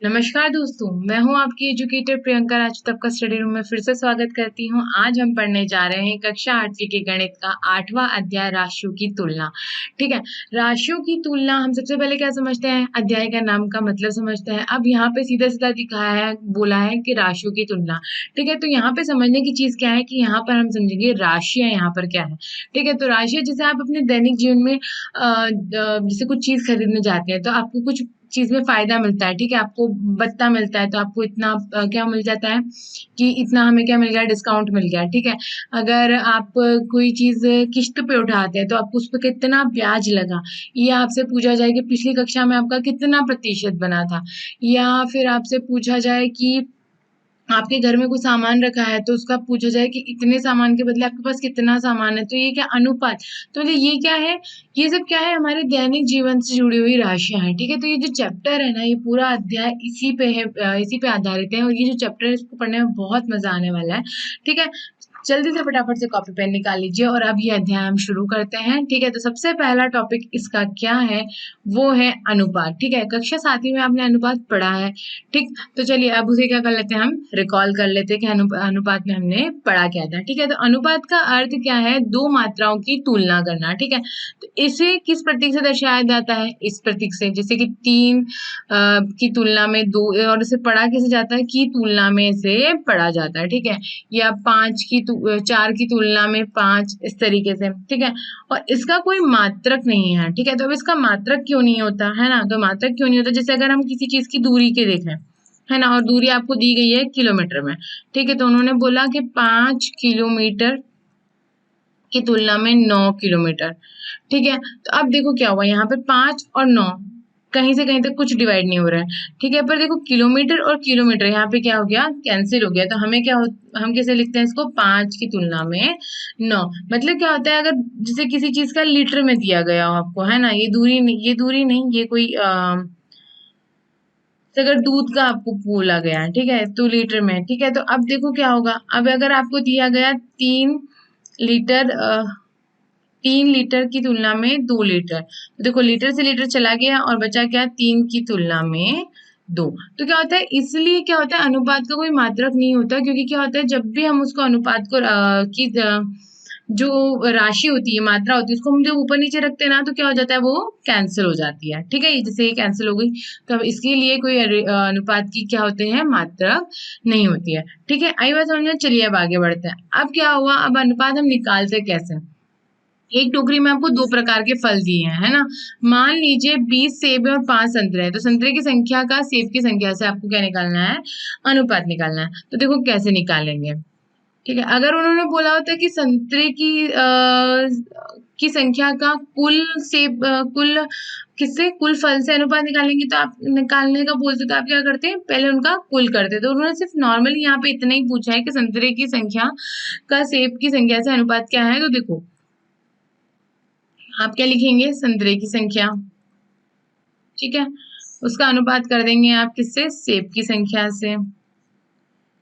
नमस्कार दोस्तों, मैं हूं आपकी एजुकेटर प्रियंका राजपूत। आपका स्टडी रूम में फिर से स्वागत करती हूं। आज हम पढ़ने जा रहे हैं कक्षा 8वीं के गणित का 8वां अध्याय राशियों की तुलना। ठीक है, राशियों की तुलना हम सबसे पहले क्या समझते हैं? अध्याय का नाम का मतलब समझते हैं। अब यहाँ पे सीधा सीधा दिखाया है, बोला है कि राशियों की तुलना। ठीक है, तो यहाँ पे समझने की चीज क्या है कि यहाँ पर हम समझेंगे राशियां यहाँ पर क्या है। ठीक है, तो राशियां जैसे आप अपने दैनिक जीवन में जैसे कुछ चीज खरीदने जाते हैं तो आपको कुछ चीज में फायदा मिलता है। ठीक है, आपको भत्ता मिलता है तो आपको इतना क्या मिल जाता है कि इतना हमें क्या मिल गया, डिस्काउंट मिल गया। ठीक है, अगर आप कोई चीज किस्त पे उठाते हैं तो आपको उस पर कितना ब्याज लगा, या आपसे पूछा जाए कि पिछली कक्षा में आपका कितना प्रतिशत बना था, या फिर आपसे पूछा जाए कि आपके घर में कोई सामान रखा है तो उसका पूछा जाए कि इतने सामान के बदले आपके पास कितना सामान है, तो ये क्या अनुपात। तो मतलब ये क्या है, ये सब क्या है, हमारे दैनिक जीवन से जुड़ी हुई राशियां हैं। ठीक है, तो ये जो चैप्टर है ना, ये पूरा अध्याय इसी पे है, इसी पे आधारित है। और ये जो चैप्टर है इसको पढ़ने में बहुत मजा आने वाला है। ठीक है, जल्दी से फटाफट से कॉपी पेन निकाल लीजिए और अब ये अध्याय हम शुरू करते हैं। ठीक है, तो सबसे पहला टॉपिक इसका क्या है, वो है अनुपात। ठीक है, कक्षा 7वीं में आपने अनुपात पढ़ा है। ठीक, तो चलिए अब उसे क्या कर लेते हैं, हम रिकॉल कर लेते हैं कि अनुपात में हमने पढ़ा क्या था। ठीक है, तो अनुपात का अर्थ क्या है, दो मात्राओं की तुलना करना। ठीक है, तो इसे किस प्रतीक से दर्शाया जाता है? इस प्रतीक से, जैसे कि 3 की तुलना में 2, और इसे पढ़ा कैसे जाता है, की तुलना में इसे पढ़ा जाता है। ठीक है, या 4 की तुलना में 5, इस तरीके से। ठीक है, और इसका कोई मात्रक नहीं है। ठीक है, तो अब इसका मात्रक क्यों नहीं होता है ना, तो मात्रक क्यों नहीं होता, जैसे अगर हम किसी चीज की दूरी के देखें, है ना, और दूरी आपको दी गई है किलोमीटर में। ठीक है, तो उन्होंने बोला कि 5 किलोमीटर की तुलना में 9 किलोमीटर। ठीक है, तो अब देखो क्या हुआ, यहाँ पे 5 और 9 कहीं से कहीं तक कुछ डिवाइड नहीं हो रहा है। ठीक है, पर देखो किलोमीटर और किलोमीटर यहाँ पे क्या हो गया, कैंसिल हो गया। तो हमें क्या हो, हम कैसे लिखते हैं इसको, 5 की तुलना में 9। मतलब क्या होता है, अगर जैसे किसी चीज का लीटर में दिया गया हो आपको, है ना, ये दूरी नहीं, ये कोई अगर दूध का आपको बोला गया, ठीक है, तो लीटर में। ठीक है, तो अब देखो क्या होगा, अब अगर आपको दिया गया 3 लीटर, 3 लीटर की तुलना में 2 लीटर, तो देखो लीटर से लीटर चला गया और बचा क्या, 3 की तुलना में 2। तो क्या होता है, इसलिए क्या होता है, अनुपात का कोई मात्रक नहीं होता, क्योंकि क्या होता है, जब भी हम उसको अनुपात को जो राशि होती है, मात्रा होती है, उसको हम जब ऊपर नीचे रखते हैं ना, तो क्या हो जाता है, वो कैंसिल हो जाती है। ठीक है, जैसे ये कैंसिल हो गई, तो अब इसके लिए कोई अनुपात की क्या होते हैं, मात्रक नहीं होती है। ठीक है, आई बात समझ में? चलिए अब आगे बढ़ते हैं। अब क्या हुआ, अब अनुपात हम निकालते कैसे। एक टोकरी में आपको 2 प्रकार के फल दिए हैं, है ना। मान लीजिए 20 सेब है और 5 संतरे हैं, तो संतरे की संख्या का सेब की संख्या से आपको क्या निकालना है, अनुपात निकालना है। तो देखो कैसे निकालेंगे। ठीक है, अगर उन्होंने बोला होता कि संतरे की संख्या का कुल किससे, कुल फल से अनुपात निकालेंगे, तो आप निकालने का बोलते तो आप क्या करते हैं, पहले उनका कुल करते। तो उन्होंने सिर्फ नॉर्मली यहाँ पे इतना ही पूछा है कि संतरे की संख्या का सेब की संख्या से अनुपात क्या है। तो देखो आप क्या लिखेंगे, संतरे की संख्या, ठीक है, उसका अनुपात कर देंगे आप किससे, सेब की संख्या से,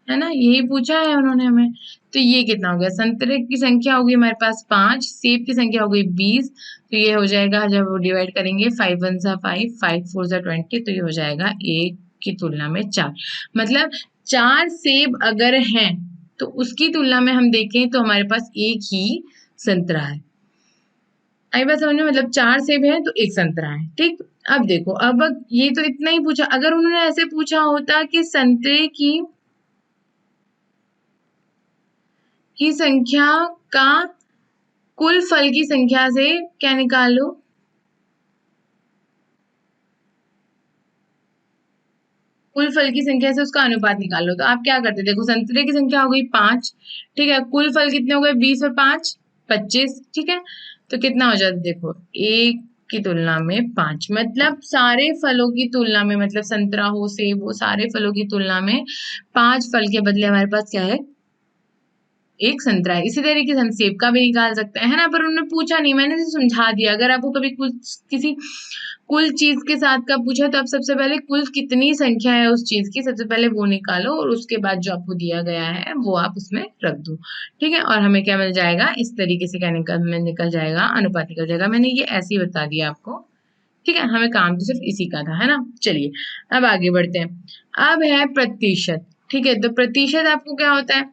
है ना, यही पूछा है उन्होंने हमें। तो ये कितना हो गया, संतरे की संख्या होगी हमारे पास 5, सेब की संख्या हो गई 20, तो ये हो जाएगा, जब वो डिवाइड करेंगे 5 1 जा 5, 5 4 जा 20, तो ये हो जाएगा 1 की तुलना में 4। मतलब 4 सेब अगर हैं तो उसकी तुलना में हम देखें तो हमारे पास एक ही संतरा है। आई बात समझ में, मतलब 4 सेब हैं तो एक संतरा है। ठीक, अब देखो, अब ये तो इतना ही पूछा, अगर उन्होंने ऐसे पूछा होता कि संतरे की संख्या का कुल फल की संख्या से क्या निकालो, कुल फल की संख्या से उसका अनुपात निकालो, तो आप क्या करते, देखो संतरे की संख्या हो गई 5, ठीक है, कुल फल कितने हो गए, 20 और 5 25। ठीक है, तो कितना हो जाता, देखो 1 की तुलना में 5, मतलब सारे फलों की तुलना में, मतलब संतरा हो सेब हो, सारे फलों की तुलना में 5 फल के बदले हमारे पास क्या है, एक संतरा है। इसी तरीके से हम सेब का भी निकाल सकते हैं, है ना, पर उन्होंने पूछा नहीं, मैंने तो समझा दिया। अगर आपको कभी कुछ किसी कुल चीज के साथ का पूछा तो आप सबसे पहले कुल कितनी संख्या है उस चीज की, सबसे पहले वो निकालो और उसके बाद जो आपको दिया गया है वो आप उसमें रख दो। ठीक है, और हमें क्या मिल जाएगा, इस तरीके से क्या निकल जाएगा, अनुपात निकल जाएगा। मैंने ये ऐसे ही बता दिया आपको। ठीक है, हमें काम तो सिर्फ इसी का था, है ना। चलिए अब आगे बढ़ते हैं। अब है प्रतिशत। ठीक है, तो प्रतिशत आपको क्या होता है,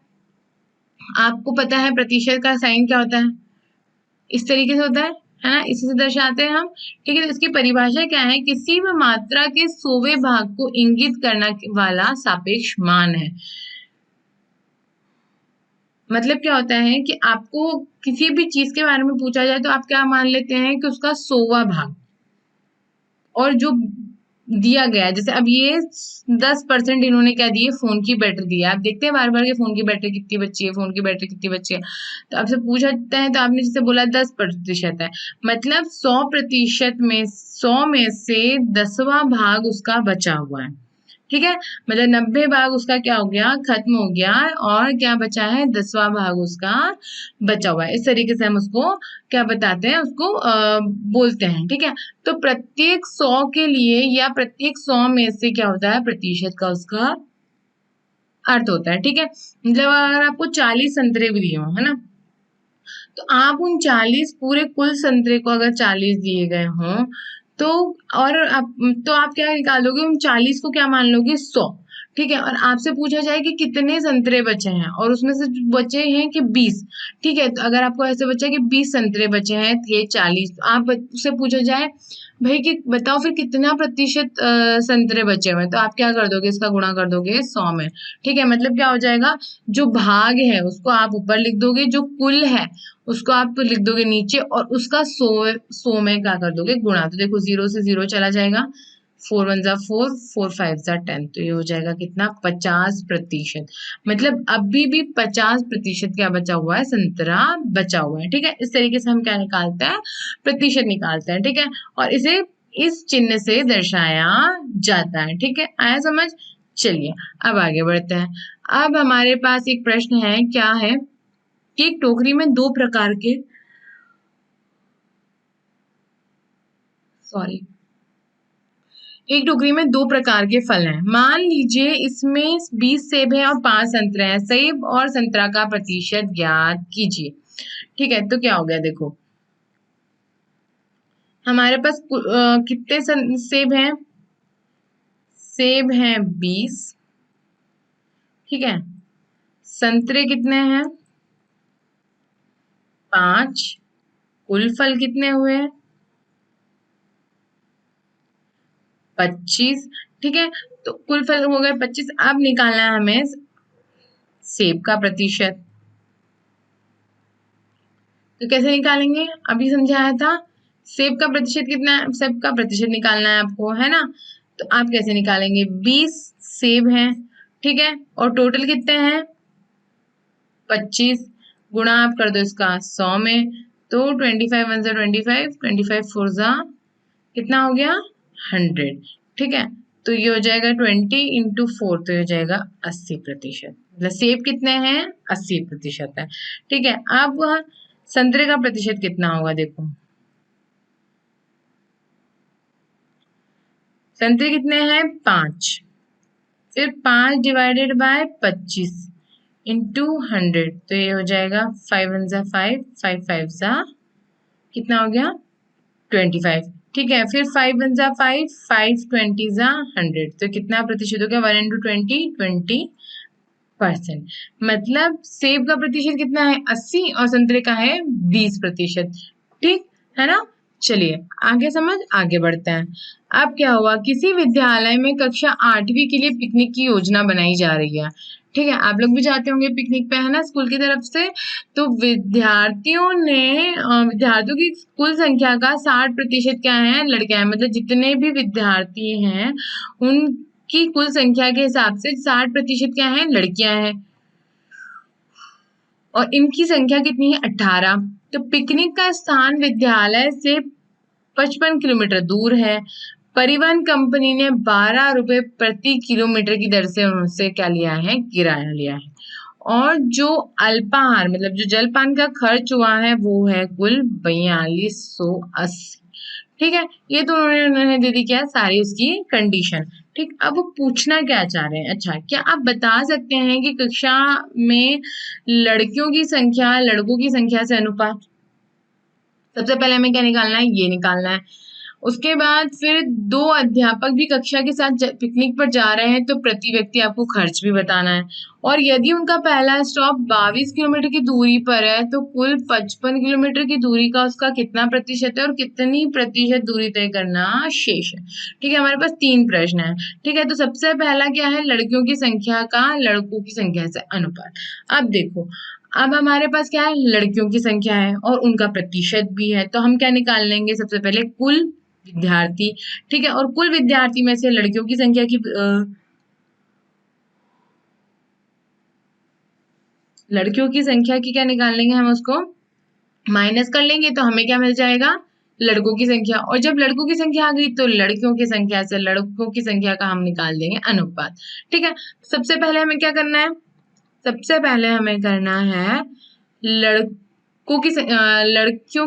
आपको पता है प्रतिशत का साइन क्या होता है, इस तरीके से होता है ना, इसी से दर्शाते हैं हम। ठीक है, तो इसकी परिभाषा क्या है, किसी भी मात्रा के 100वें भाग को इंगित करने वाला सापेक्ष मान है। मतलब क्या होता है कि आपको किसी भी चीज के बारे में पूछा जाए तो आप क्या मान लेते हैं कि उसका 100वां भाग, और जो दिया गया है, जैसे अब ये 10% इन्होंने क्या दिए, फोन की बैटरी दी है। आप देखते हैं बार बार कि फोन की बैटरी कितनी बची है, फोन की बैटरी कितनी बची है, तो आपसे पूछा जाता है तो आपने जैसे बोला 10% है, मतलब 100% में 100 में से 10वां भाग उसका बचा हुआ है। ठीक है, मतलब 90 भाग उसका क्या हो गया, खत्म हो गया, और क्या बचा है, 10वां भाग उसका बचा हुआ है। इस तरीके से हम उसको क्या बताते हैं, उसको बोलते हैं। ठीक है, तो प्रत्येक 100 के लिए या प्रत्येक 100 में से क्या होता है, प्रतिशत का उसका अर्थ होता है। ठीक है, मतलब अगर आपको 40 संतरे भी दिए हो, है ना, तो आप उन 40 पूरे कुल संतरे को अगर 40 दिए गए हों तो, और आप क्या निकालोगे, उन 40 को क्या मान लोगे, 100। ठीक है, और आपसे पूछा जाए कि कितने संतरे बचे हैं, और उसमें से बचे हैं कि 20। ठीक है, तो अगर आपको ऐसे बचा कि 20 संतरे बचे हैं, थे 40, तो आप उससे पूछा जाए भाई कि बताओ फिर कितना प्रतिशत संतरे बचे हुए हैं, तो आप क्या कर दोगे, इसका गुणा कर दोगे 100 में। ठीक है, मतलब क्या हो जाएगा, जो भाग है उसको आप ऊपर लिख दोगे, जो कुल है उसको आप लिख दोगे नीचे, और उसका 100 में क्या कर दोगे, गुणा। तो देखो 0 से 0 चला जाएगा, 4 1 जा 4, 4 5 जा 10, तो ये हो जाएगा कितना, 50%। मतलब अभी भी 50% क्या बचा हुआ है, संतरा बचा हुआ है। ठीक है, इस तरीके से हम क्या निकालते हैं, प्रतिशत निकालते हैं। ठीक है, और इसे इस चिन्ह से दर्शाया जाता है। ठीक है, आया समझ। चलिए अब आगे बढ़ते हैं। अब हमारे पास एक प्रश्न है, क्या है कि एक टोकरी में दो प्रकार के, सॉरी, एक टोकरी में दो प्रकार के फल हैं। मान लीजिए इसमें 20 सेब है और 5 संतरे हैं। सेब और संतरा का प्रतिशत ज्ञात कीजिए। ठीक है, तो क्या हो गया, देखो हमारे पास कितने सेब हैं, सेब हैं 20। ठीक है, संतरे कितने हैं, 5। कुल फल कितने हुए, 25। ठीक है, तो कुल फल हो गए 25। अब निकालना है हमें सेब का प्रतिशत। तो कैसे निकालेंगे, अभी समझाया था। सेब का प्रतिशत कितना है, सेब का प्रतिशत निकालना है आपको, है ना। तो आप कैसे निकालेंगे, 20 सेब हैं, ठीक है, और टोटल कितने हैं, 25। गुणा आप कर दो इसका 100 में, तो 25 1 25, 25 4 कितना हो गया, 100। ठीक है, तो ये हो जाएगा 20 × 4, तो ये हो जाएगा 80%। मतलब सेब कितने हैं, 80% है। ठीक है, अब संतरे का प्रतिशत कितना होगा, देखो संतरे कितने हैं, 5। फिर 5 डिवाइडेड बाय 25 इंटू 100, तो ये हो जाएगा 5 1 5, 5 5 कितना हो गया, 25। ठीक है, फिर 5 1 5, 5 20 100, तो कितना प्रतिशत हो गया, 1 × 20 20%। मतलब सेब का प्रतिशत कितना है, 80, और संतरे का है 20%। ठीक है ना। चलिए आगे समझ, आगे बढ़ते हैं। अब क्या हुआ, किसी विद्यालय में कक्षा 8वीं के लिए पिकनिक की योजना बनाई जा रही है। ठीक है, आप लोग भी जाते होंगे पिकनिक पे, है ना, स्कूल की तरफ से। तो विद्यार्थियों की कुल संख्या का 60% क्या है, लड़कियां हैं। मतलब जितने भी विद्यार्थी हैं उनकी कुल संख्या के हिसाब से 60% क्या है, लड़कियां हैं, और इनकी संख्या कितनी है, 18। तो पिकनिक का स्थान विद्यालय से 55 किलोमीटर दूर है। परिवहन कंपनी ने 12 रुपए प्रति किलोमीटर की दर से उनसे क्या लिया है, किराया लिया है। और जो अल्पाहार मतलब जो जलपान का खर्च हुआ है वो है कुल 4280। ठीक है, ये तो उन्होंने दे दी क्या, सारी उसकी कंडीशन। ठीक, अब वो पूछना क्या चाह रहे हैं, अच्छा क्या आप बता सकते हैं कि कक्षा में लड़कियों की संख्या लड़कों की संख्या से अनुपात। सबसे पहले हमें क्या निकालना है, ये निकालना है। उसके बाद फिर 2 अध्यापक भी कक्षा के साथ पिकनिक पर जा रहे हैं तो प्रति व्यक्ति आपको खर्च भी बताना है। और यदि उनका पहला स्टॉप 22 किलोमीटर की दूरी पर है तो कुल 55 किलोमीटर की दूरी का उसका कितना प्रतिशत है और कितनी प्रतिशत दूरी तय करना शेष है। ठीक है, हमारे पास 3 प्रश्न है। ठीक है, तो सबसे पहला क्या है, लड़कियों की संख्या का लड़कों की संख्या से अनुपात। अब देखो, अब हमारे पास क्या है, लड़कियों की संख्या है और उनका प्रतिशत भी है, तो हम क्या निकाल लेंगे, सबसे पहले कुल विद्यार्थी। ठीक है, और कुल विद्यार्थी में से लड़कियों की संख्या की लड़कियों की संख्या की क्या निकाल लेंगे, हम उसको माइनस कर लेंगे तो हमें क्या मिल जाएगा, लड़कों की संख्या। और जब लड़कों की संख्या आ गई तो लड़कियों की संख्या से लड़कों की संख्या का हम निकाल देंगे अनुपात। ठीक है, सबसे पहले हमें क्या करना है, सबसे पहले हमें करना है लड़कियों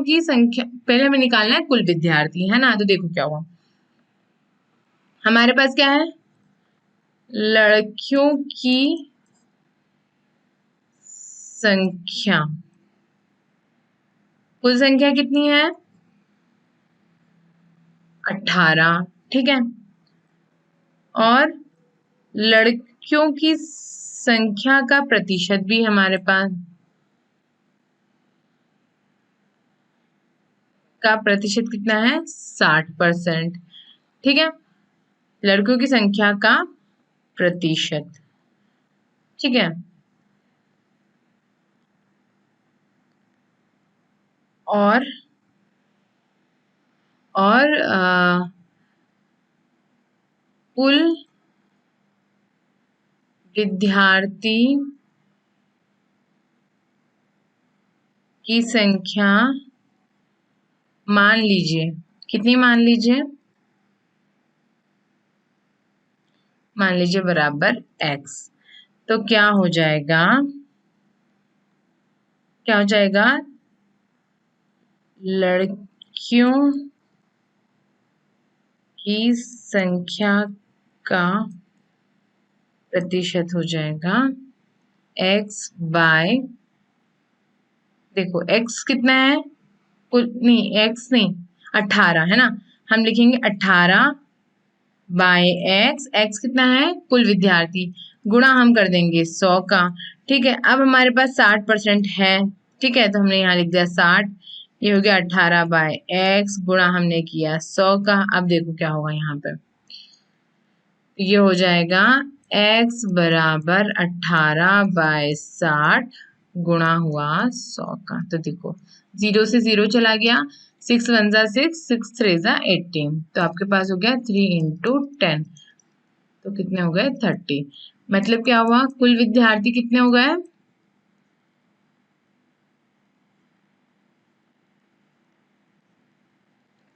की संख्या, पहले हमें निकालना है कुल विद्यार्थी, है ना। तो देखो क्या हुआ, हमारे पास क्या है, लड़कियों की संख्या, कुल संख्या कितनी है, 18। ठीक है, और लड़कियों की संख्या का प्रतिशत भी हमारे पास, का प्रतिशत कितना है, 60%। ठीक है, लड़कियों की संख्या का प्रतिशत। ठीक है, और कुल विद्यार्थी की संख्या मान लीजिए कितनी, मान लीजिए बराबर x। तो क्या हो जाएगा, क्या हो जाएगा, लड़कियों की संख्या का प्रतिशत हो जाएगा x बाय, देखो x कितना है, कुल नहीं, x नहीं 18 है ना, हम लिखेंगे 18 बाय x, x कितना है, कुल विद्यार्थी, गुणा हम कर देंगे 100 का। ठीक है, अब हमारे पास 60% है। ठीक है, तो हमने यहाँ लिख दिया 60, ये हो गया 18 बाय x, गुणा हमने किया 100 का। अब देखो क्या होगा यहाँ पे, ये हो जाएगा x बराबर 18 बाय 60 गुणा हुआ 100 का। तो देखो 0 से 0 चला गया, 6 1 जा 6, 6 3 जा 18, तो आपके पास हो गया 3 इंटू 10, तो कितने हो गए, 30। मतलब क्या हुआ, कुल विद्यार्थी कितने हो गए,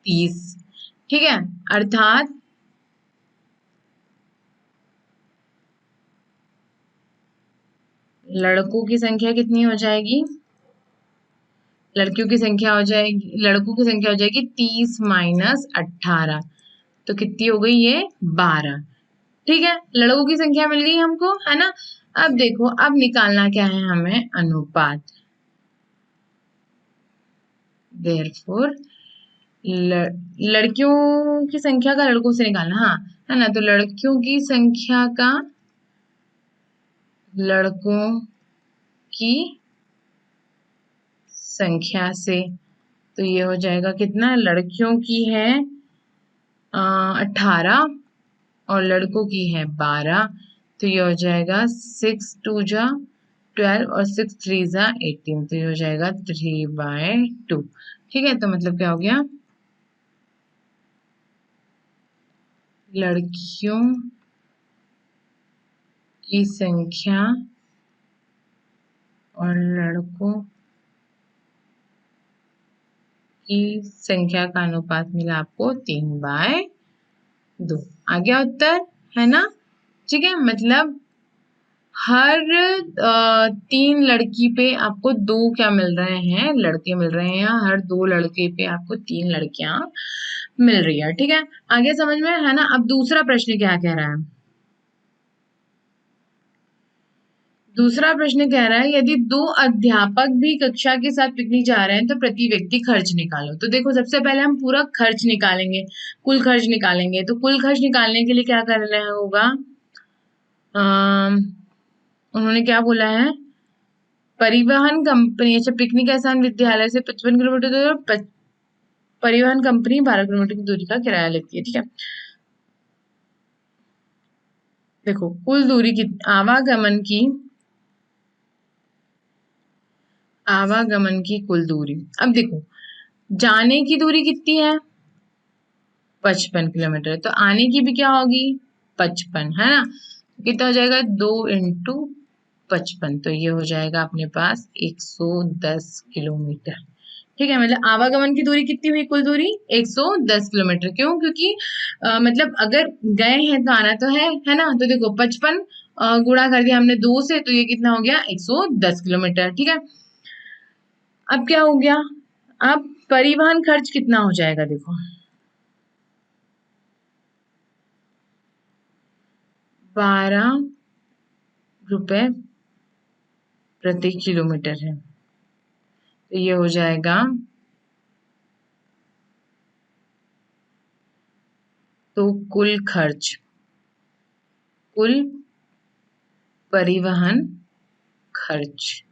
30। ठीक है, अर्थात लड़कों की संख्या कितनी हो जाएगी, लड़कियों की संख्या हो जाएगी, लड़कों की संख्या हो जाएगी 30 माइनस 18, तो कितनी हो गई ये, 12। ठीक है, लड़कों की संख्या मिल गई हमको, है ना। अब देखो, अब निकालना क्या है हमें, अनुपात। देयरफॉर लड़कियों की संख्या का लड़कों से निकालना, हाँ, है ना। तो लड़कियों की संख्या का लड़कों की संख्या से, तो ये हो जाएगा कितना, लड़कियों की है 18 और लड़कों की है 12, तो ये हो जाएगा 6 2 जा 12 और 6 3 जा 18, तो ये हो जाएगा 3/2। ठीक है, तो मतलब क्या हो गया, लड़कियों की संख्या और लड़कों की संख्या का अनुपात मिला आपको 3/2। आ गया उत्तर, है ना। ठीक है, मतलब हर 3 लड़की पे आपको 2 क्या मिल रहे हैं, लड़के मिल रहे हैं, हर 2 लड़के पे आपको 3 लड़कियां मिल रही है। ठीक है, आगे समझ में है ना। अब दूसरा प्रश्न क्या कह रहा है, दूसरा प्रश्न कह रहा है यदि दो अध्यापक भी कक्षा के साथ पिकनिक जा रहे हैं तो प्रति व्यक्ति खर्च निकालो। तो देखो सबसे पहले हम पूरा खर्च निकालेंगे, कुल खर्च निकालेंगे। तो कुल खर्च निकालने के लिए क्या करना होगा, उन्होंने क्या बोला है, परिवहन कंपनी, अच्छा पिकनिक आसान विद्यालय से 55 किलोमीटर दूर परिवहन कंपनी 12 किलोमीटर की दूरी का किराया लेती है। ठीक है, देखो कुल दूरी की आवागमन की कुल दूरी। अब देखो जाने की दूरी कितनी है, 55 किलोमीटर, तो आने की भी क्या होगी 55, है ना। कितना हो जाएगा 2 इंटू 55, तो ये हो जाएगा अपने पास 110 किलोमीटर। ठीक है, मतलब आवागमन की दूरी कितनी हुई, कुल दूरी 110 किलोमीटर। क्यों, क्योंकि मतलब अगर गए हैं तो आना तो है ना। तो देखो 55 गुणा कर दिया हमने 2 से, तो ये कितना हो गया 110 किलोमीटर। ठीक है, अब क्या हो गया, अब परिवहन खर्च कितना हो जाएगा, देखो 12 रुपए प्रति किलोमीटर है, तो ये हो जाएगा, तो कुल परिवहन खर्च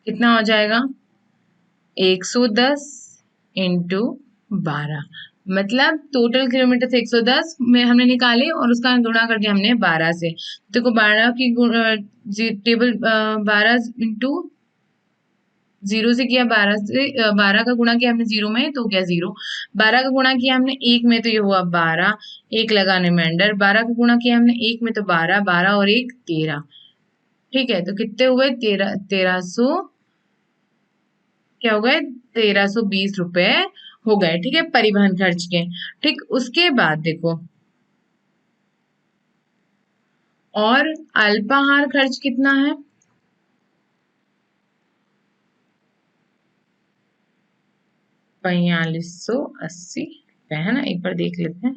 कितना हो जाएगा 110 इंटू 12, मतलब टोटल किलोमीटर से 110 में हमने निकाले और उसका गुणा कर दिया हमने 12 से। देखो 12 की टेबल 12 इंटू 0 से किया, 12 से 12 का गुणा किया हमने 0 में तो हो गया 0, 12 का गुणा किया हमने 1 में तो ये हुआ 12, 1 लगा रिमाइंडर, 12 का गुणा किया हमने 1 में तो 12, 12 और 1 13। ठीक है, तो कितने हुए 1300, क्या हो गए 1320 रुपए हो गए। ठीक है, परिवहन खर्च के। ठीक, उसके बाद देखो और अल्पाहार खर्च कितना है, 4280 है ना, एक बार देख लेते हैं,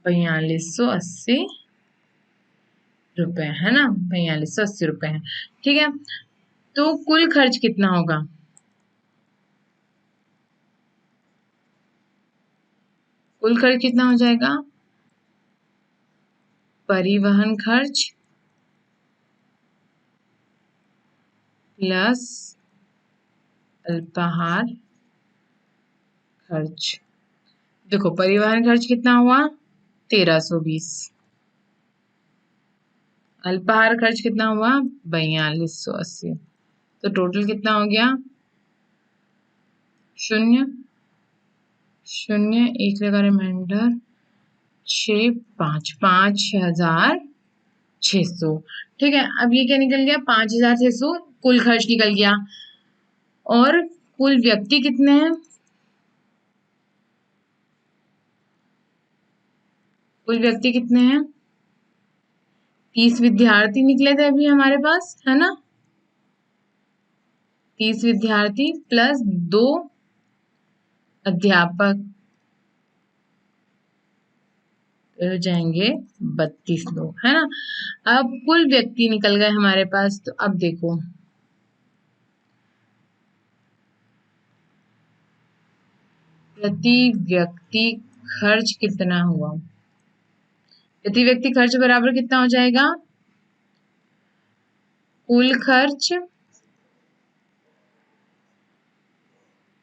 4280 रुपए है ना, 4280 रुपए है। ठीक है, तो कुल खर्च कितना होगा, कुल खर्च कितना हो जाएगा, परिवहन खर्च प्लस अल्पाहार खर्च। देखो परिवहन खर्च कितना हुआ 1320, अल्पाहार खर्च कितना हुआ 4280, तो टोटल कितना हो गया, शून्य शून्य, एक लगा रिमाइंडर, 5600। ठीक है, अब ये क्या निकल गया 5600 कुल खर्च निकल गया। और कुल व्यक्ति कितने हैं, कुल व्यक्ति कितने हैं, 30 विद्यार्थी निकले थे अभी हमारे पास, है ना, 30 विद्यार्थी प्लस 2 अध्यापक, हो जाएंगे 32 लोग, है ना। अब कुल व्यक्ति निकल गए हमारे पास, तो अब देखो प्रति व्यक्ति खर्च कितना हुआ, प्रति व्यक्ति खर्च बराबर कितना हो जाएगा, कुल खर्च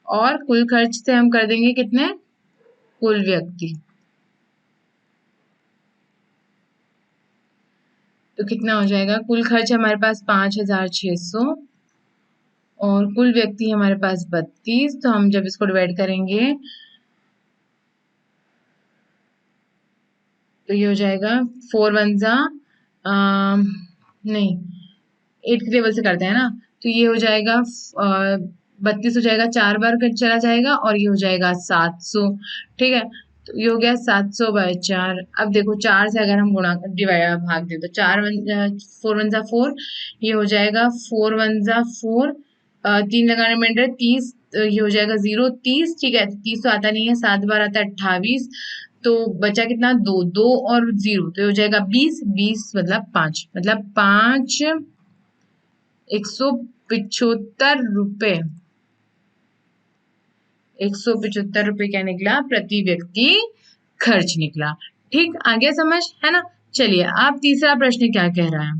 और कुल खर्च से हम कर देंगे कितने, कुल व्यक्ति, तो कितना हो जाएगा, कुल खर्च हमारे पास 5600 और कुल व्यक्ति हमारे पास 32, तो हम जब इसको डिवाइड करेंगे तो ये हो जाएगा 4 वन जा नहीं 8 के टेबल से करते हैं ना, तो ये हो जाएगा 32 हो जाएगा, 4 बार कर चला जाएगा और ये हो जाएगा 700। ठीक है, तो ये हो गया 700 बाय 4। अब देखो 4 से अगर हम गुणा डिवाइड भाग दे तो 4 वन जा 4, ये हो जाएगा 4 वन जा 4, 3 लगाने में 30, ये हो जाएगा 0 30। ठीक है, 30 तो आता नहीं है, 7 बार आता है 28, तो बचा कितना, दो, दो और जीरो तो हो जाएगा 20, 20 मतलब 5, मतलब 5 175 रुपए, 175 रुपए क्या निकला, प्रति व्यक्ति खर्च निकला। ठीक, आगे समझ है ना। चलिए अब तीसरा प्रश्न क्या कह रहा है।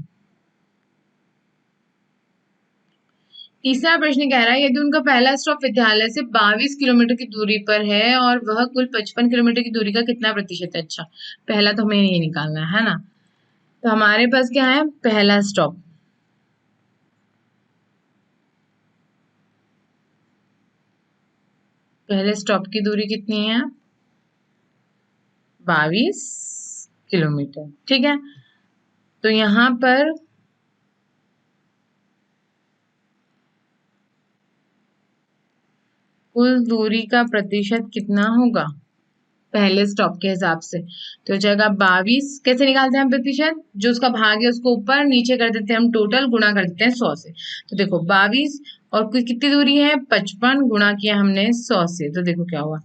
तीसरा प्रश्न कह रहा है यदि उनका पहला स्टॉप विद्यालय से 22 किलोमीटर की दूरी पर है और वह कुल 55 किलोमीटर की दूरी का कितना प्रतिशत है। अच्छा, पहला तो हमें ये निकालना है ना। तो हमारे पास क्या है, पहला स्टॉप, पहले स्टॉप की दूरी कितनी है, 22 किलोमीटर। ठीक है, तो यहाँ पर कुल दूरी का प्रतिशत कितना होगा पहले स्टॉप के हिसाब से, तो हो जाएगा 22। कैसे निकालते हैं हम प्रतिशत, जो उसका भाग है उसको ऊपर नीचे कर देते हैं हम, टोटल गुणा कर देते हैं 100 से। तो देखो 22 और कितनी दूरी है 55, गुणा किया हमने 100 से, तो देखो क्या हुआ।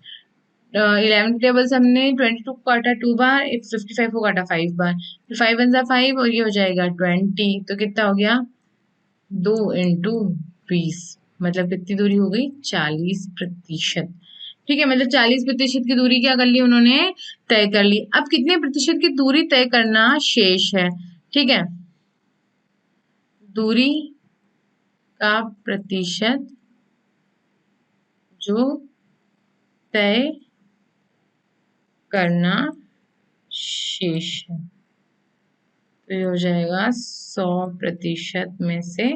11 टेबल से हमने 22 को काटा 2 बार, 55 को काटा 5 बार, 5 वन जा 5 और ये हो जाएगा 20, तो कितना हो गया 2 इंटू 20, मतलब कितनी दूरी हो गई 40%। ठीक है, मतलब 40% की दूरी क्या कर ली उन्होंने, तय कर ली। अब कितने प्रतिशत की दूरी तय करना शेष है। ठीक है, दूरी का प्रतिशत जो तय करना शेष है, तो ये हो जाएगा 100% में से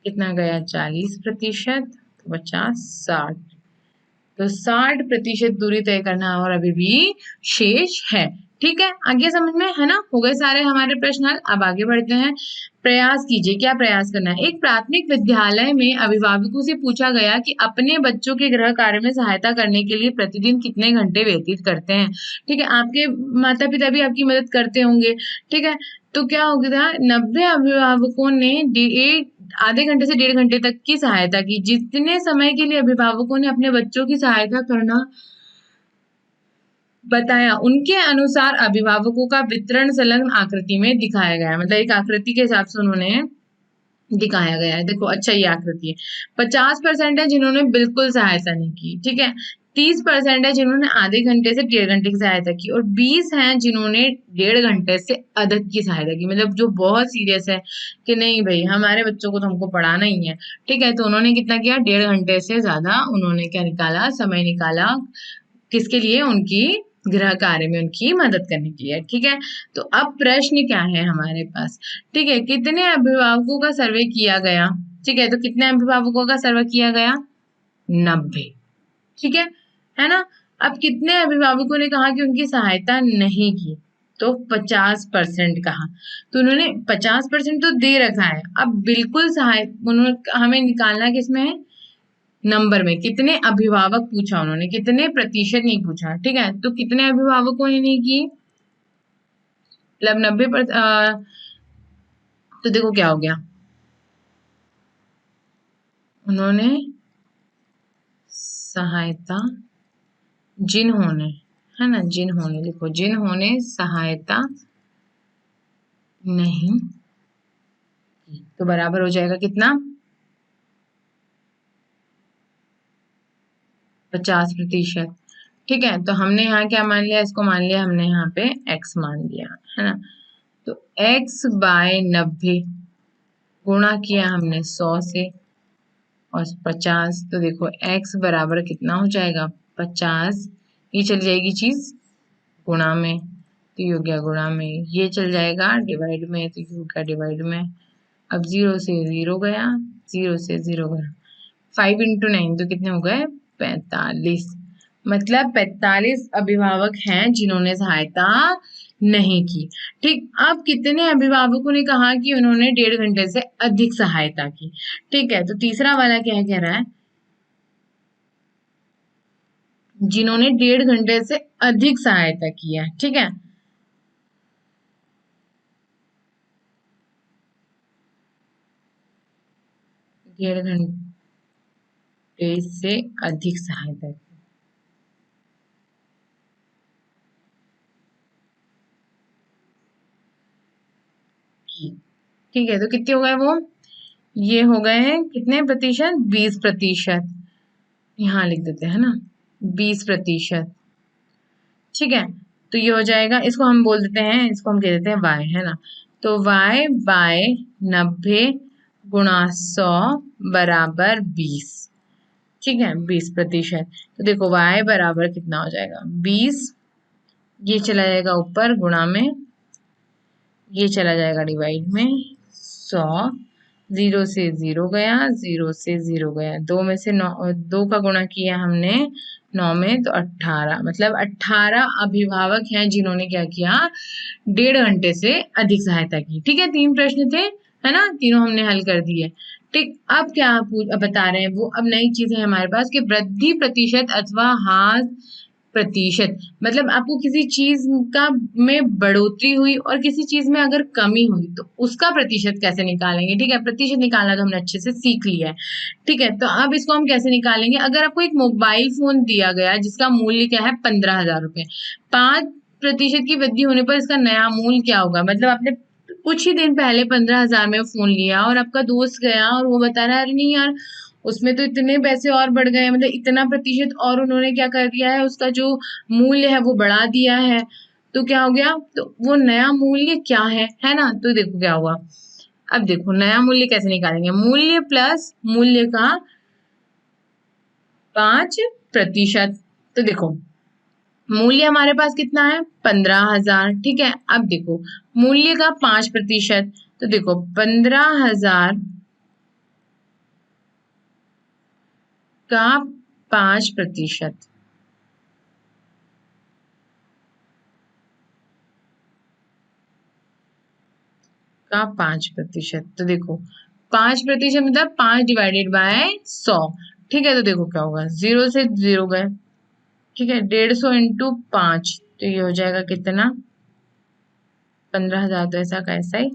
कितना गया 40%, तो बचा 60, तो 60% दूरी तय करना और अभी भी शेष है। ठीक है, आगे समझ में है ना, हो गए सारे हमारे प्रश्न हल। अब आगे बढ़ते हैं। प्रयास कीजिए, क्या प्रयास करना है। एक प्राथमिक विद्यालय में अभिभावकों से पूछा गया कि अपने बच्चों के गृह कार्य में सहायता करने के लिए प्रतिदिन कितने घंटे व्यतीत करते हैं। ठीक है, आपके माता पिता भी आपकी मदद करते होंगे। ठीक है, तो क्या हो गया, 90 अभिभावकों ने आधे घंटे से 1.5 घंटे तक की सहायता की। जितने समय के लिए अभिभावकों ने अपने बच्चों की सहायता करना बताया, उनके अनुसार अभिभावकों का वितरण संलग्न आकृति में दिखाया गया है, मतलब एक आकृति के हिसाब से उन्होंने दिखाया गया है। देखो अच्छा ये आकृति है, 50% है जिन्होंने बिल्कुल सहायता नहीं की। ठीक है, 30% है जिन्होंने आधे घंटे से 1.5 घंटे की सहायता की, और 20 हैं जिन्होंने 1.5 घंटे से अधिक की सहायता की, मतलब जो बहुत सीरियस है कि नहीं भाई हमारे बच्चों को तो हमको पढ़ाना ही है। ठीक है, तो उन्होंने कितना किया, 1.5 घंटे से ज्यादा उन्होंने क्या निकाला, समय निकाला, किसके लिए, उनकी गृह कार्य में उनकी मदद करने के लिए। ठीक है, तो अब प्रश्न क्या है हमारे पास। ठीक है, कितने अभिभावकों का सर्वे किया गया। ठीक है, तो कितने अभिभावकों का सर्वे किया गया, 90। ठीक है ना। अब कितने अभिभावकों ने कहा कि उनकी सहायता नहीं की, तो 50% कहा। तो उन्होंने 50% तो दे रखा है, अब बिल्कुल सहाय उन्होंने हमें निकालना किसमें है, नंबर में। कितने अभिभावक पूछा उन्होंने, कितने प्रतिशत नहीं पूछा। ठीक है, तो कितने अभिभावकों ने नहीं की, मतलब 90%। तो देखो क्या हो गया, उन्होंने सहायता जिन्होंने, है ना, जिन्होंने, लिखो जिन्होंने सहायता नहीं की, तो बराबर हो जाएगा कितना, 50%। ठीक है, तो हमने यहाँ क्या मान लिया, इसको मान लिया हमने यहाँ पे x मान लिया, है ना। तो x/90 गुणा किया हमने 100 से और 50, तो देखो x बराबर कितना हो जाएगा 50, ये चल जाएगी चीज गुणा में, तो ये हो गया गुणा में, ये चल जाएगा डिवाइड में, तो ये हो गया डिवाइड में। अब 0 से 0 गया, 0 से 0 गया, 5 × 9 तो कितने हो गए 45, मतलब 45 अभिभावक हैं जिन्होंने सहायता नहीं की। ठीक, अब कितने अभिभावकों ने कहा कि उन्होंने 1.5 घंटे से अधिक सहायता की। ठीक है, तो तीसरा वाला क्या कह रहा है, जिन्होंने 1.5 घंटे से अधिक सहायता की है। ठीक है, 1.5 घंटे से अधिक सहायता की। ई। ठीक है, तो कितने हो गए वो, ये हो गए हैं कितने प्रतिशत, 20%। यहाँ लिख देते हैं ना, 20%। ठीक है, तो ये हो जाएगा, इसको हम बोल देते हैं, इसको हम कह देते हैं y, है ना। तो y बाय 90 गुणा 100 बराबर 20। ठीक है, 20%। तो देखो y बराबर कितना हो जाएगा, 20, ये चला जाएगा ऊपर गुणा में, ये चला जाएगा डिवाइड में, 100, 0 से 0 गया, 0 से 0 गया, 2 में से 9, 2 का गुणा किया हमने 9 में, तो 18, मतलब 18 अभिभावक हैं जिन्होंने क्या किया, 1.5 घंटे से अधिक सहायता की। ठीक है, 3 प्रश्न थे, है ना, तीनों हमने हल कर दिए। ठीक, अब क्या बता रहे हैं वो, अब नई चीज है हमारे पास कि वृद्धि प्रतिशत अथवा ह्रास प्रतिशत, मतलब आपको किसी चीज का में बढ़ोतरी हुई और किसी चीज में अगर कमी हुई तो उसका प्रतिशत कैसे निकालेंगे। ठीक है, प्रतिशत निकालना तो हमने अच्छे से सीख लिया है। ठीक है, तो अब इसको हम कैसे निकालेंगे, अगर आपको एक मोबाइल फोन दिया गया जिसका मूल्य क्या है, 15,000 रुपए, 5% की वृद्धि होने पर इसका नया मूल्य क्या होगा, मतलब आपने कुछ ही दिन पहले 15,000 में फोन लिया और आपका दोस्त गया और वो बता रहा है, अरे नहीं यार उसमें तो इतने पैसे और बढ़ गए, मतलब इतना प्रतिशत और उन्होंने क्या कर दिया है, उसका जो मूल्य है वो बढ़ा दिया है। तो क्या हो गया, तो वो नया मूल्य क्या है ना। तो देखो क्या हुआ, अब देखो नया मूल्य कैसे निकालेंगे, मूल्य प्लस मूल्य का 5%। तो देखो मूल्य हमारे पास कितना है, 15,000। ठीक है, अब देखो मूल्य का 5%, तो देखो 15,000 का 5%, का 5%। तो देखो 5% मतलब 5 डिवाइडेड बाय 100। ठीक है, तो देखो क्या होगा, 0 से 0 गए। ठीक है, 150 इंटू 5, तो ये हो जाएगा कितना, 15,000 तो ऐसा कैसा ही,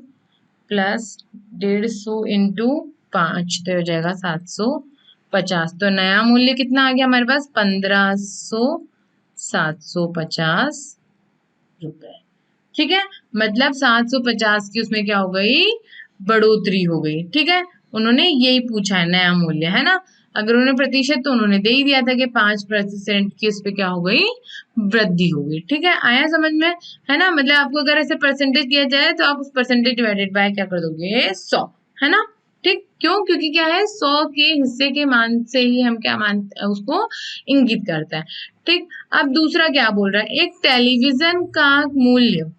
प्लस 150 इंटू 5, तो हो जाएगा 750। तो नया मूल्य कितना आ गया हमारे पास, 15,750 रुपए। ठीक है, मतलब 750 की उसमें क्या हो गई, बढ़ोतरी हो गई। ठीक है, उन्होंने यही पूछा है नया मूल्य, है ना। अगर उन्होंने प्रतिशत तो उन्होंने दे ही दिया था कि 5% की उस पे क्या हो गई, वृद्धि हो गई। ठीक है, आया समझ में, है ना। मतलब आपको अगर ऐसे परसेंटेज दिया जाए तो आप उस परसेंटेज डिवाइडेड बाय क्या कर दोगे, 100, है ना। ठीक, क्यों, क्योंकि क्या है, 100 के हिस्से के मान से ही हम क्या मानते हैं, उसको इंगित करता है। ठीक, अब दूसरा क्या बोल रहा है, एक टेलीविजन का मूल्य,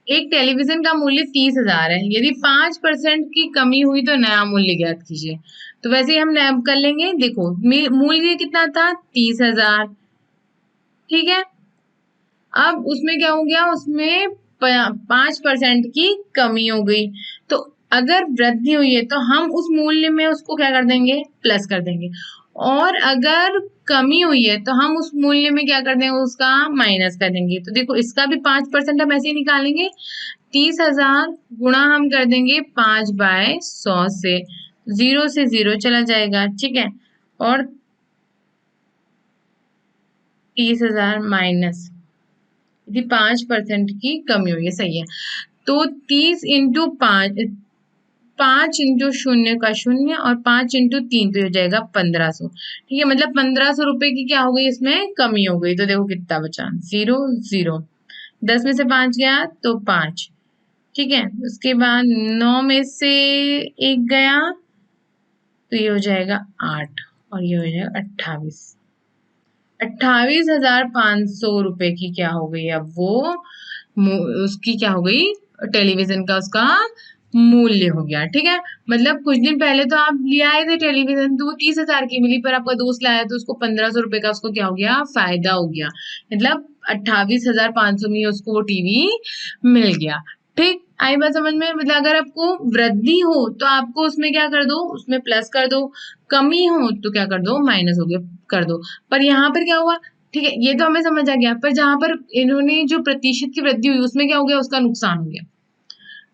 एक टेलीविजन का मूल्य 30,000 है, यदि 5% की कमी हुई तो नया मूल्य ज्ञात कीजिए। तो वैसे ही हम नया कर लेंगे, देखो मूल्य कितना था, 30,000। ठीक है, अब उसमें क्या हो गया, उसमें 5% की कमी हो गई। तो अगर वृद्धि हुई है तो हम उस मूल्य में उसको क्या कर देंगे, प्लस कर देंगे, और अगर कमी हुई है तो हम उस मूल्य में क्या कर देंगे, उसका माइनस कर देंगे। तो देखो इसका भी 5% हम ऐसे ही निकालेंगे, 30,000 गुणा हम कर देंगे 5/100 से, 0 से 0 चला जाएगा। ठीक है, और 30,000 माइनस, यदि 5% की कमी हुई है, सही है, तो 30 इंटू 5, 5 इंटू 0 का 0 और 5 इंटू 3, तो हो जाएगा 1,500। ठीक है, मतलब 1,500 रुपए की क्या हो गई, इसमें कमी हो गई। तो देखो कितना बचा, 0 0, 10 में से 5 गया तो 5। ठीक है, उसके बाद 9 में से 1 गया तो ये हो जाएगा 8, और ये हो जाएगा 28। 28,500 रुपए की क्या हो गई, अब वो उसकी क्या हो गई, टेलीविजन का उसका मूल्य हो गया। ठीक है, मतलब कुछ दिन पहले तो आप ले आए थे टेलीविजन, तो वो 30,000 की मिली, पर आपका दोस्त लाया तो उसको 1,500 रुपए का उसको क्या हो गया, फायदा हो गया, मतलब 28,500 में उसको वो टीवी मिल गया। ठीक, आई बात समझ में, मतलब अगर आपको वृद्धि हो तो आपको उसमें क्या कर दो, उसमें प्लस कर दो, कमी हो तो क्या कर दो, माइनस हो गया कर दो। पर यहाँ पर क्या हुआ, ठीक है, ये तो हमें समझ आ गया, पर जहां पर इन्होंने जो प्रतिशत की वृद्धि हुई उसमें क्या हो गया, उसका नुकसान हो गया।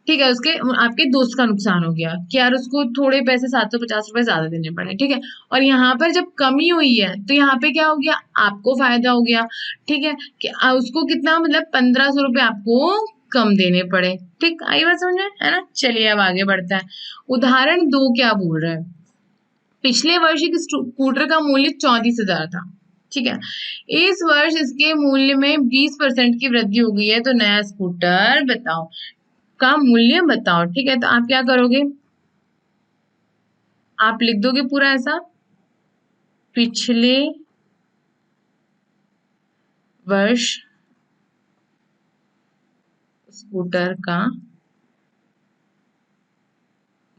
ठीक है, उसके आपके दोस्त का नुकसान हो गया कि यार उसको थोड़े पैसे 750 रुपए ज्यादा देने पड़े, ठीक है। और यहाँ पर जब कमी हुई है तो यहाँ पे क्या हो गया, आपको फायदा हो गया, ठीक है, कि उसको कितना मतलब 1500 रुपए आपको कम देने पड़े। ठीक, आई बात समझ में, है ना। चलिए अब आगे बढ़ता है। उदाहरण 2 क्या बोल रहा है, पिछले वर्ष एक स्कूटर का मूल्य 34,000 था, ठीक है। इस वर्ष इसके मूल्य में 20% की वृद्धि हो गई है, तो नया स्कूटर बताओ का मूल्य बताओ, ठीक है। तो आप क्या करोगे, आप लिख दोगे पूरा ऐसा, पिछले वर्ष स्कूटर का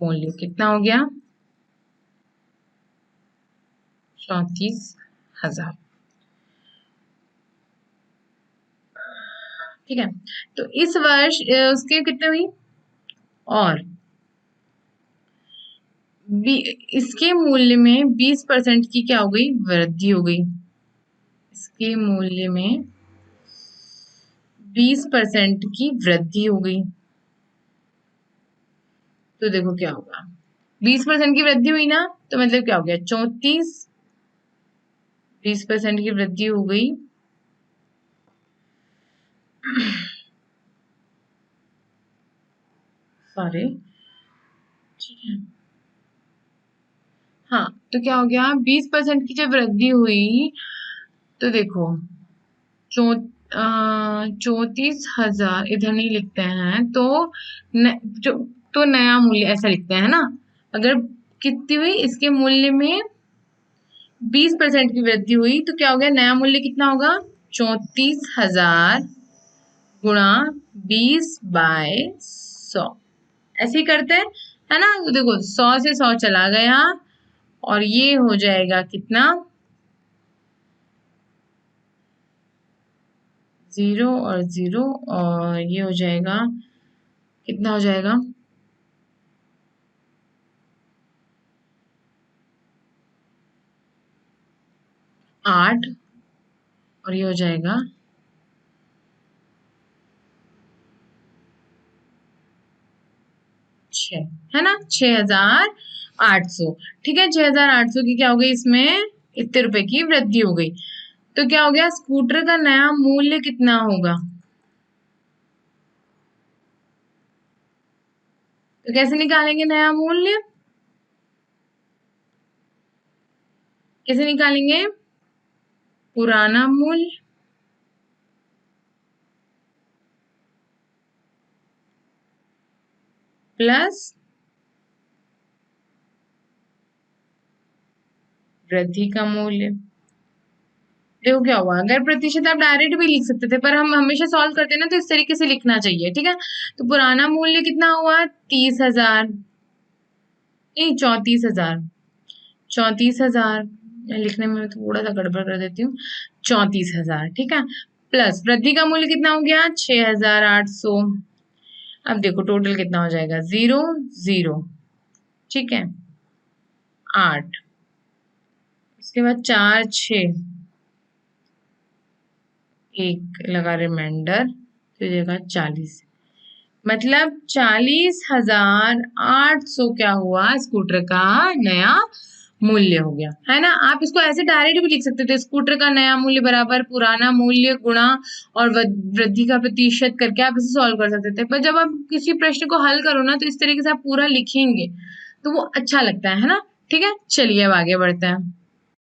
मूल्य कितना हो गया, 34,000, ठीक है। तो इस वर्ष उसके कितने हुई, और इसके मूल्य में 20% की क्या हो गई, वृद्धि हो गई। इसके मूल्य में 20% की वृद्धि हो गई, तो देखो क्या होगा, 20% की वृद्धि हुई ना, तो मतलब क्या हो गया 34, 20% की वृद्धि हो गई, सॉरी, ठीक है। हाँ, तो क्या हो गया, 20% की जब वृद्धि हुई तो देखो 34,000 इधर नहीं लिखते हैं, तो जो तो नया मूल्य ऐसा लिखते हैं ना। अगर कितनी हुई, इसके मूल्य में 20% की वृद्धि हुई तो क्या हो गया, नया मूल्य कितना होगा, 34,000 गुणा 20/100, ऐसे ही करते हैं, है ना। तो देखो 100 से 100 चला गया, और ये हो जाएगा कितना, 0 और 0, और ये हो जाएगा कितना, हो जाएगा 8, और ये हो जाएगा 6, है ना, 6,800, ठीक है। 6,800 की क्या हो गई, इसमें इतने रुपए की वृद्धि हो गई, तो क्या हो गया, स्कूटर का नया मूल्य कितना होगा, तो कैसे निकालेंगे नया मूल्य, कैसे निकालेंगे, पुराना मूल्य प्लस वृद्धि का मूल्य। देखो क्या हुआ, अगर प्रतिशत आप डायरेक्ट भी लिख सकते थे, पर हम हमेशा सॉल्व करते हैं ना, तो इस तरीके से लिखना चाहिए, ठीक है। तो पुराना मूल्य कितना हुआ, 30,000, नहीं 34,000, 34,000, लिखने में थोड़ा सा गड़बड़ कर देती हूँ, 34,000, ठीक है। प्लस वृद्धि का मूल्य कितना हो गया, 6,800। अब देखो टोटल कितना हो जाएगा, 0 0, ठीक है, 8, इसके बाद 4 6, एक लगा रिमाइंडर, तो देगा 40, मतलब 40,800 क्या हुआ, स्कूटर का नया मूल्य हो गया, है ना। आप इसको ऐसे डायरेक्ट भी लिख सकते थे, स्कूटर का नया मूल्य बराबर पुराना मूल्य गुणा और वृद्धि का प्रतिशत करके आप इसे सॉल्व कर सकते थे। पर जब आप किसी प्रश्न को हल करो ना, तो इस तरीके से आप पूरा लिखेंगे तो वो अच्छा लगता है ना। ठीक है, चलिए अब आगे बढ़ते हैं।